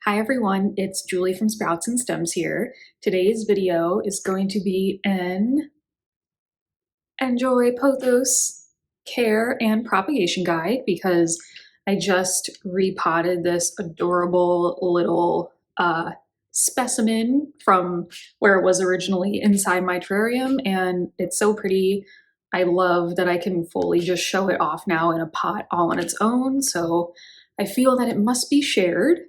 Hi everyone, it's Julie from Sprouts and Stems here. Today's video is going to be an N'Joy Pothos care and propagation guide because I just repotted this adorable little specimen from where it was originally inside my terrarium, and it's so pretty. I love that I can fully just show it off now in a pot all on its own, so I feel that it must be shared.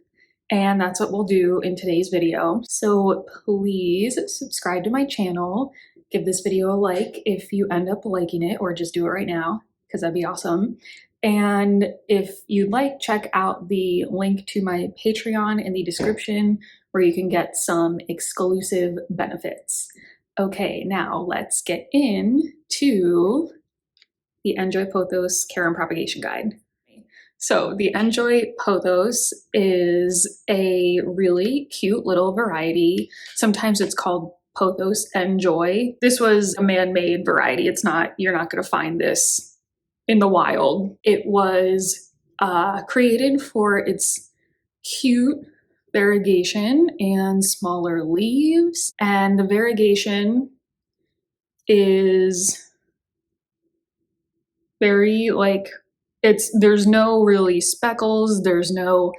And that's what we'll do in today's video. So please subscribe to my channel, give this video a like if you end up liking it, or just do it right now because that'd be awesome. And if you'd like, check out the link to my Patreon in the description where you can get some exclusive benefits. Okay, now let's get into the N'Joy Pothos Care and Propagation Guide. So the N'Joy Pothos is a really cute little variety. Sometimes it's called Pothos N'Joy. This was a man-made variety. You're not gonna find this in the wild. It was created for its cute variegation and smaller leaves. And the variegation is very there's no really speckles, there's no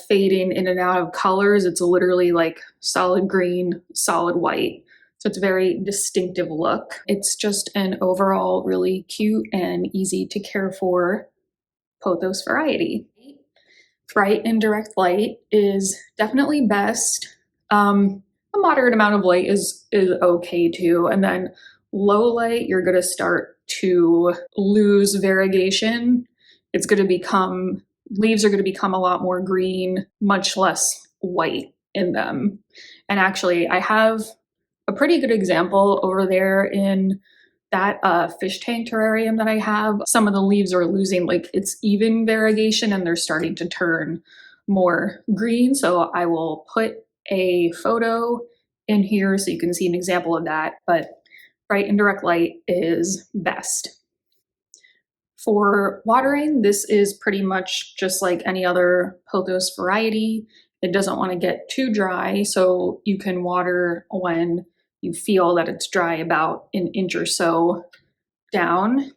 fading in and out of colors. It's literally like solid green, solid white. So it's a very distinctive look. It's just an overall really cute and easy to care for pothos variety. Bright and direct light is definitely best. A moderate amount of light is okay too. And then low light, you're gonna start to lose variegation. Leaves are going to become a lot more green, much less white in them. And actually, I have a pretty good example over there in that fish tank terrarium that I have. Some of the leaves are losing its even variegation and they're starting to turn more green. So I will put a photo in here so you can see an example of that. But bright and direct light is best. For watering, this is pretty much just like any other pothos variety. It doesn't want to get too dry, so you can water when you feel that it's dry, about an inch or so down.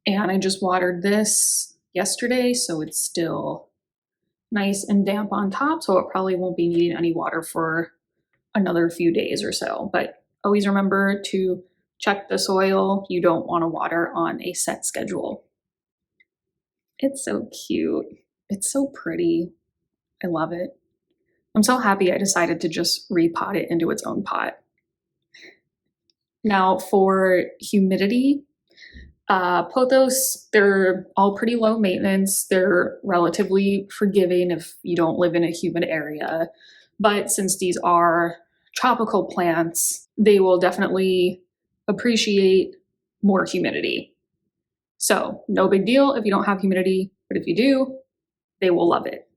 And I just watered this yesterday, so it's still nice and damp on top, so it probably won't be needing any water for another few days or so. But always remember to check the soil. You don't want to water on a set schedule. It's so cute. It's so pretty. I love it. I'm so happy I decided to just repot it into its own pot. Now for humidity, pothos, they're all pretty low maintenance. They're relatively forgiving if you don't live in a humid area. But since these are tropical plants, they will definitely appreciate more humidity. So no big deal if you don't have humidity, but if you do, they will love it.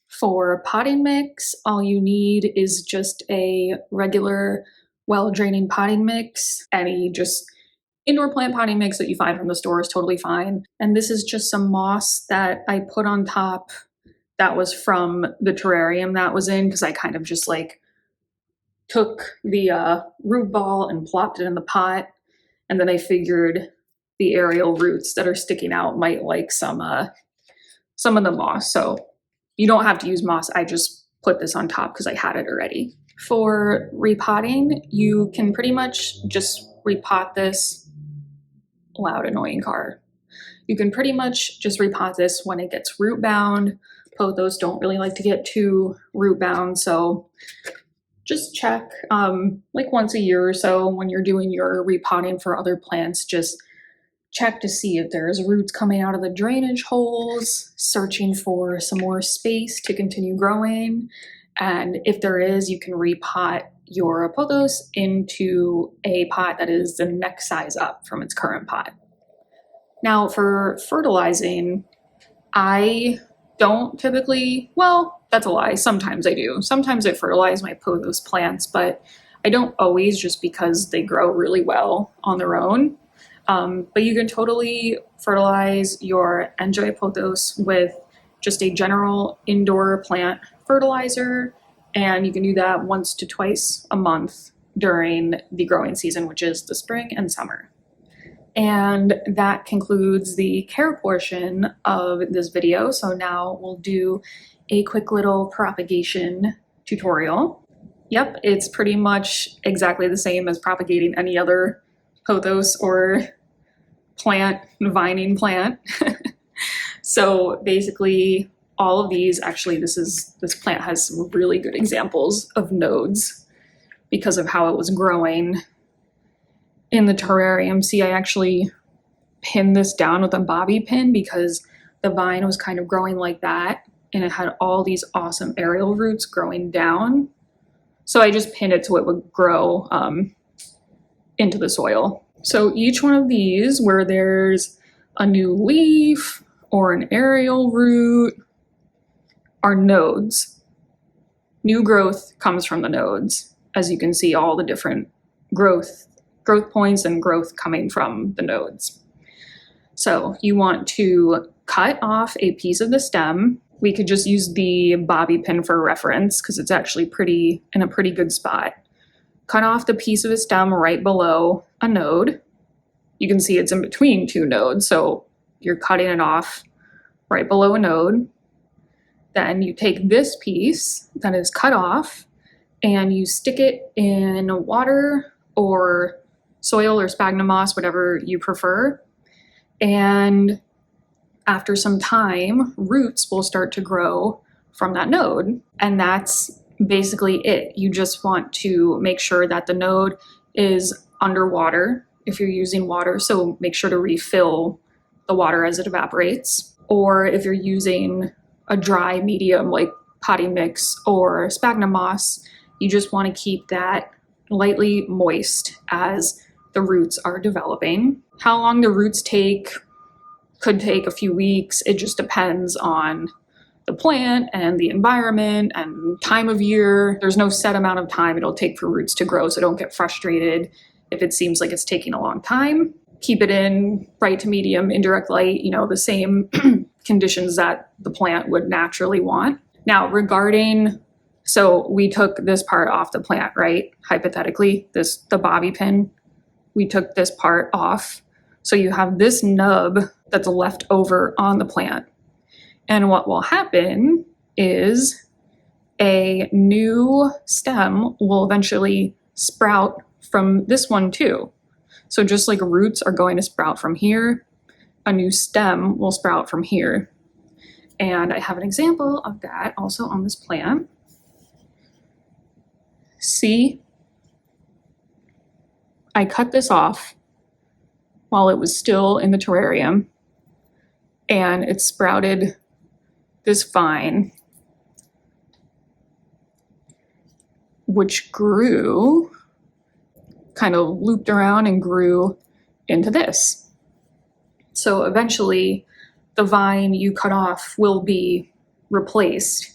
For potting mix, all you need is just a regular well-draining potting mix. Any just indoor plant potting mix that you find from the store is totally fine. And this is just some moss that I put on top that was from the terrarium that was in, because I kind of just took the root ball and plopped it in the pot, and then I figured the aerial roots that are sticking out might like some of the moss. So you don't have to use moss. I just put this on top because I had it already. For repotting, you can pretty much just repot this. Loud, annoying car. You can pretty much just repot this when it gets root bound. Pothos don't really like to get too root bound, so just check once a year or so when you're doing your repotting for other plants. Just check to see if there's roots coming out of the drainage holes, searching for some more space to continue growing. And if there is, you can repot your pothos into a pot that is the next size up from its current pot. Now for fertilizing, I don't typically, well, that's a lie. Sometimes I do. Sometimes I fertilize my pothos plants, but I don't always, just because they grow really well on their own. But you can totally fertilize your N'Joy Pothos with just a general indoor plant fertilizer, and you can do that once to twice a month during the growing season, which is the spring and summer. And that concludes the care portion of this video. So now we'll do a quick little propagation tutorial. Yep, it's pretty much exactly the same as propagating any other pothos or plant, vining plant. So basically all of these, actually this plant has some really good examples of nodes because of how it was growing in the terrarium. See, I actually pinned this down with a bobby pin because the vine was kind of growing like that and it had all these awesome aerial roots growing down. So I just pinned it so it would grow into the soil. So each one of these where there's a new leaf or an aerial root are nodes. New growth comes from the nodes. As you can see, all the different growth points and growth coming from the nodes. So you want to cut off a piece of the stem. We could just use the bobby pin for reference because it's actually in a pretty good spot. Cut off the piece of the stem right below a node. You can see it's in between two nodes, so you're cutting it off right below a node. Then you take this piece that is cut off and you stick it in water or soil or sphagnum moss, whatever you prefer. And after some time, roots will start to grow from that node. And that's basically it. You just want to make sure that the node is underwater if you're using water. So make sure to refill the water as it evaporates. Or if you're using a dry medium like potting mix or sphagnum moss, you just want to keep that lightly moist as the roots are developing. How long the roots take could take a few weeks. It just depends on the plant and the environment and time of year. There's no set amount of time it'll take for roots to grow, so don't get frustrated if it seems like it's taking a long time. Keep it in bright to medium, indirect light, the same conditions that the plant would naturally want. Now so we took this part off the plant, right? Hypothetically, the bobby pin, we took this part off. So you have this nub that's left over on the plant. And what will happen is a new stem will eventually sprout from this one too. So just like roots are going to sprout from here, a new stem will sprout from here. And I have an example of that also on this plant. See, I cut this off while it was still in the terrarium, and it sprouted this vine, which grew, kind of looped around and grew into this. So eventually the vine you cut off will be replaced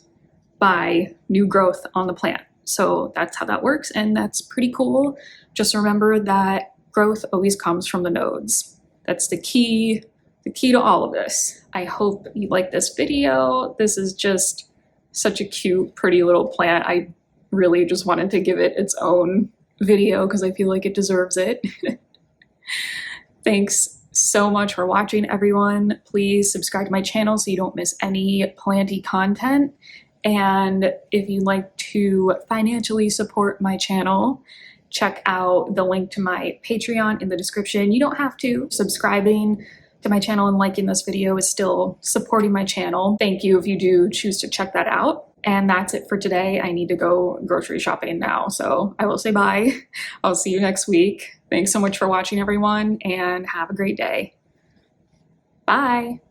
by new growth on the plant. So that's how that works, and that's pretty cool. Just remember that growth always comes from the nodes. That's the key to all of this. I hope you like this video. This is just such a cute, pretty little plant. I really just wanted to give it its own video because I feel like it deserves it. Thanks so much for watching, everyone. Please subscribe to my channel so you don't miss any planty content. And if you'd like to financially support my channel, check out the link to my Patreon in the description. You don't have to. Subscribing to my channel and liking this video is still supporting my channel. Thank you if you do choose to check that out. And that's it for today. I need to go grocery shopping now, so I will say bye. I'll see you next week. Thanks so much for watching, everyone, and have a great day. Bye.